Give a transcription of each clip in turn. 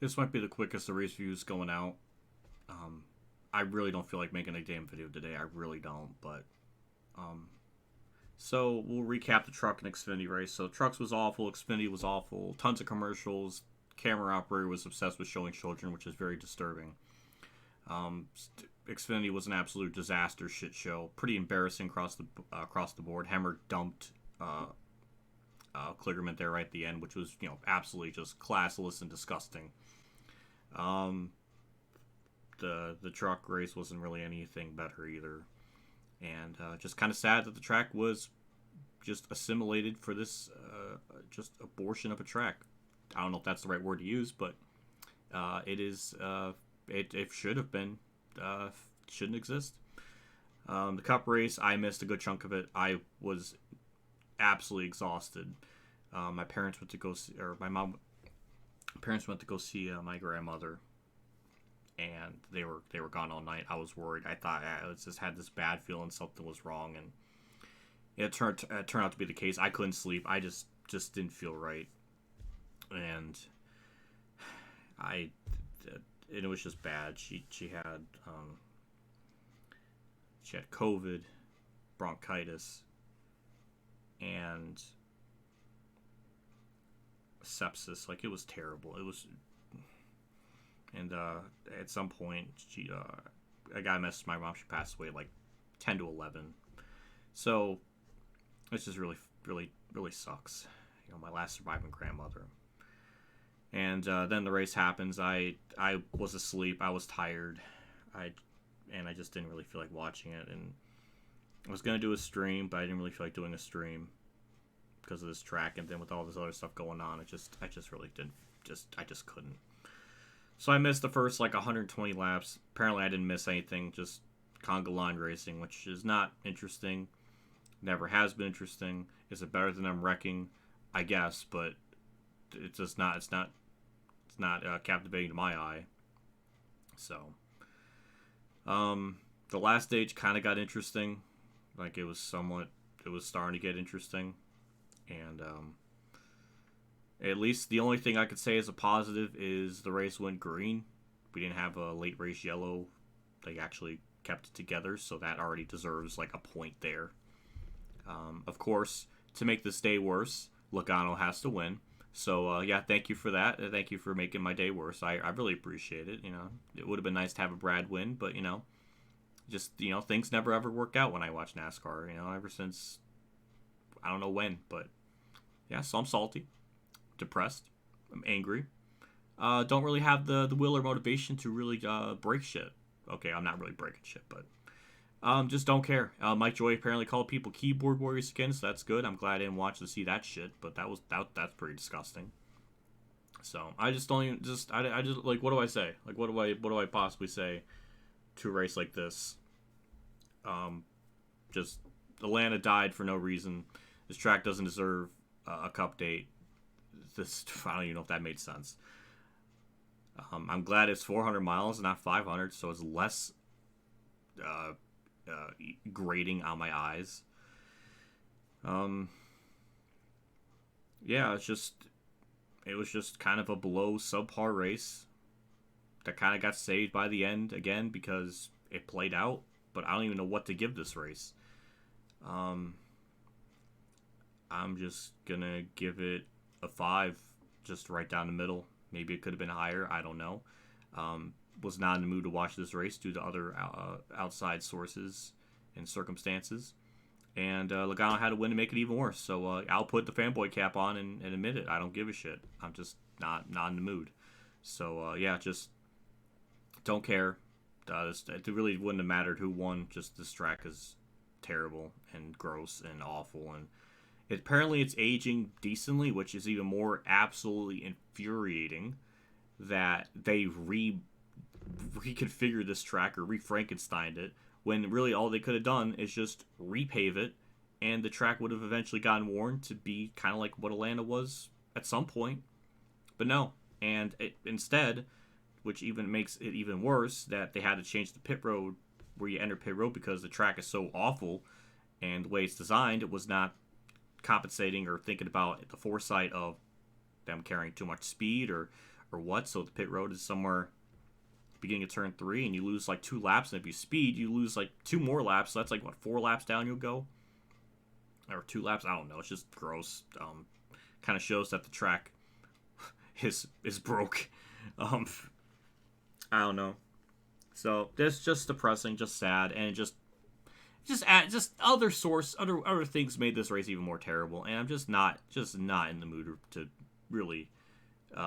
This might be the quickest of race views going out. Um, I really don't feel like making a damn video today. I really don't. But um, so we'll recap the truck and Xfinity race. So trucks was awful. Xfinity was awful. Tons of commercials. Camera operator was obsessed with showing children, which is very disturbing. Um, Xfinity was an absolute disaster shit show. Pretty embarrassing across the board. Hemmer dumped Kligerman there right at the end, which was absolutely just classless and disgusting. Um, the truck race wasn't really anything better either, and just kind of sad that the track was just assimilated for this just abortion of a track. I don't know if that's the right word to use, but it is. It should have been. Shouldn't exist. The Cup race, I missed a good chunk of it. I was absolutely exhausted. My parents went to go see, or my parents went to go see my grandmother, and they were gone all night. I was worried. I thought I just had this bad feeling something was wrong, and it turned out to be the case. I couldn't sleep. I just didn't feel right, and I it was just bad. She had COVID, bronchitis, and sepsis. Like, it was terrible. It was, and at some point, a guy messaged my mom. She passed away like 10 to 11. So this just really, really, really sucks. My last surviving grandmother. And then the race happens. I was asleep. I was tired. I just didn't really feel like watching it. And I was gonna do a stream, but I didn't really feel like doing a stream because of this track. And then with all this other stuff going on, I just really didn't. I just couldn't. So I missed the first like 120 laps. Apparently I didn't miss anything. Just conga line racing, which is not interesting. Never has been interesting. Is it better than I'm wrecking? I guess, but it's just not. It's not captivating to my eye. So, the last stage kind of got interesting. Like, it was starting to get interesting, and at least the only thing I could say as a positive is the race went green. We didn't have a late race yellow. They actually kept it together, so that already deserves like a point there. Of course, to make this day worse, Logano has to win. So, yeah, thank you for that. Thank you for making my day worse. I really appreciate it. It would have been nice to have a Brad win, but, just, things never ever work out when I watch NASCAR, ever since, I don't know when, but, yeah, so I'm salty, depressed, I'm angry. Don't really have the will or motivation to really break shit. Okay, I'm not really breaking shit, but just don't care. Mike Joy apparently called people keyboard warriors again, so that's good. I'm glad I didn't watch to see that shit, but that's pretty disgusting. So I just don't even I just like, what do I say? Like, what do I possibly say to a race like this? Just Atlanta died for no reason. This track doesn't deserve a cup date. I don't even know if that made sense. I'm glad it's 400 miles and not 500, so it's less grating on my eyes. Yeah, it was just kind of a below subpar race that kind of got saved by the end again because it played out. But I don't even know what to give this race. I'm just gonna give it a 5, just right down the middle. Maybe it could have been higher. I don't know. Was not in the mood to watch this race due to other outside sources and circumstances. And Logano had to win to make it even worse. So I'll put the fanboy cap on and admit it. I don't give a shit. I'm just not in the mood. So, yeah, just don't care. It really wouldn't have mattered who won. Just this track is terrible and gross and awful. And apparently it's aging decently, which is even more absolutely infuriating that they reconfigured this track or re-Frankensteined it when really all they could have done is just repave it, and the track would have eventually gotten worn to be kind of like what Atlanta was at some point. But no, and instead, which even makes it even worse, that they had to change the pit road where you enter pit road because the track is so awful, and the way it's designed, it was not compensating or thinking about the foresight of them carrying too much speed or or what. So the pit road is somewhere beginning of turn 3, and you lose like 2 laps, and if you speed, you lose like 2 more laps. So that's like, what, 4 laps down you'll go? Or 2 laps? I don't know. It's just gross. Kind of shows that the track is broke. I don't know. So that's just depressing, just sad, and just other things made this race even more terrible. And I'm just not in the mood to really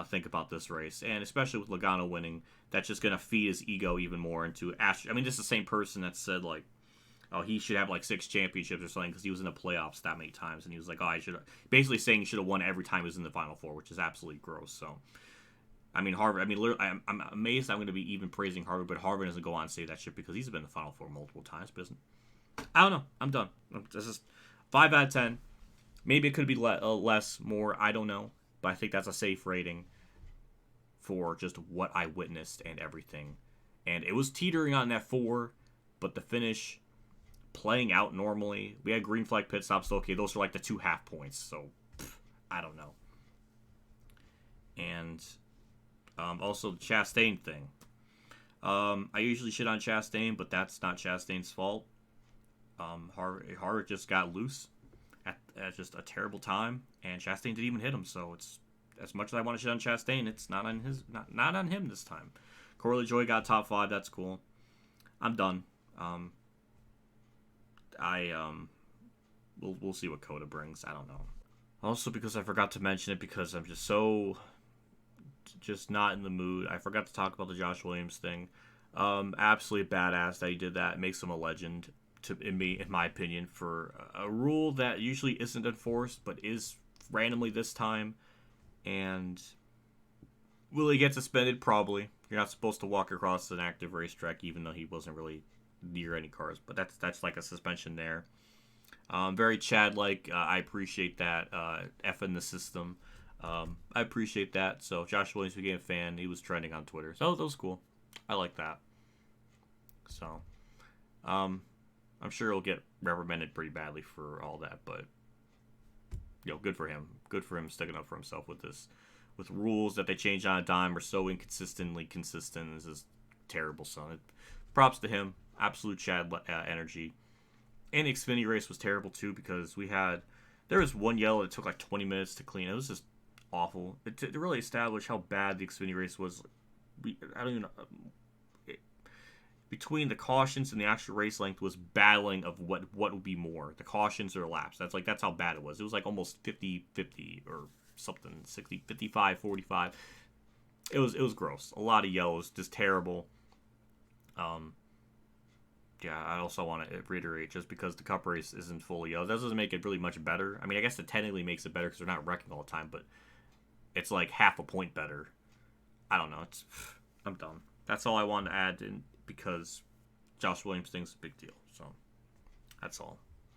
think about this race, and especially with Logano winning, that's just gonna feed his ego even more into Ash. I mean, this is the same person that said like, oh, he should have like 6 championships or something because he was in the playoffs that many times, and he was like, oh, I should, basically saying he should have won every time he was in the Final Four, which is absolutely gross. So, I mean, Harvick. I mean, literally, I'm amazed I'm going to be even praising Harvick, but Harvick doesn't go on and say that shit because he's been in the Final Four multiple times. But I don't know. I'm done. This is 5 out of 10. Maybe it could be less, more. I don't know, but I think that's a safe rating for just what I witnessed and everything. And it was teetering on that 4, but the finish playing out normally. We had green flag pit stops. So okay, those are like the 2 half points. So I don't know. And also the Chastain thing. I usually shit on Chastain, but that's not Chastain's fault. Harvick just got loose at just a terrible time, and Chastain didn't even hit him. So it's, as much as I want to shit on Chastain, it's not on him this time. Corey LaJoie got top 5. That's cool. I'm done. We'll see what Coda brings. I don't know. Also, because I forgot to mention it, because I'm just not in the mood. I forgot to talk about the Josh Williams thing. Absolutely badass that he did that. It makes him a legend in my opinion, for a rule that usually isn't enforced but is randomly this time. And will he get suspended? Probably. You're not supposed to walk across an active racetrack, even though he wasn't really near any cars. But that's like a suspension there. Very Chad-like. I appreciate that. F in the system. I appreciate that. So Josh Williams became a fan. He was trending on Twitter. So that was cool. I like that. So, I'm sure he'll get reprimanded pretty badly for all that. But, good for him. Good for him sticking up for himself with this. With rules that they change on a dime are so inconsistently consistent. This is terrible. So, props to him. Absolute Chad energy. And the Xfinity race was terrible too, because there was one yellow that took like 20 minutes to clean. It was just awful. To really establish how bad the Xfinity race was, I don't even know. Between the cautions and the actual race length was battling of what would be more, the cautions or the laps. That's how bad it was. It was like almost 50-50 or something, 60, 55, 45. It was gross. A lot of yellows, just terrible. Yeah, I also want to reiterate, just because the Cup race isn't fully yellow, that doesn't make it really much better. I mean, I guess it technically makes it better because they're not wrecking all the time, but it's like half a point better. I don't know. I'm done. That's all I wanted to add in, because Josh Williams thing's a big deal. So that's all.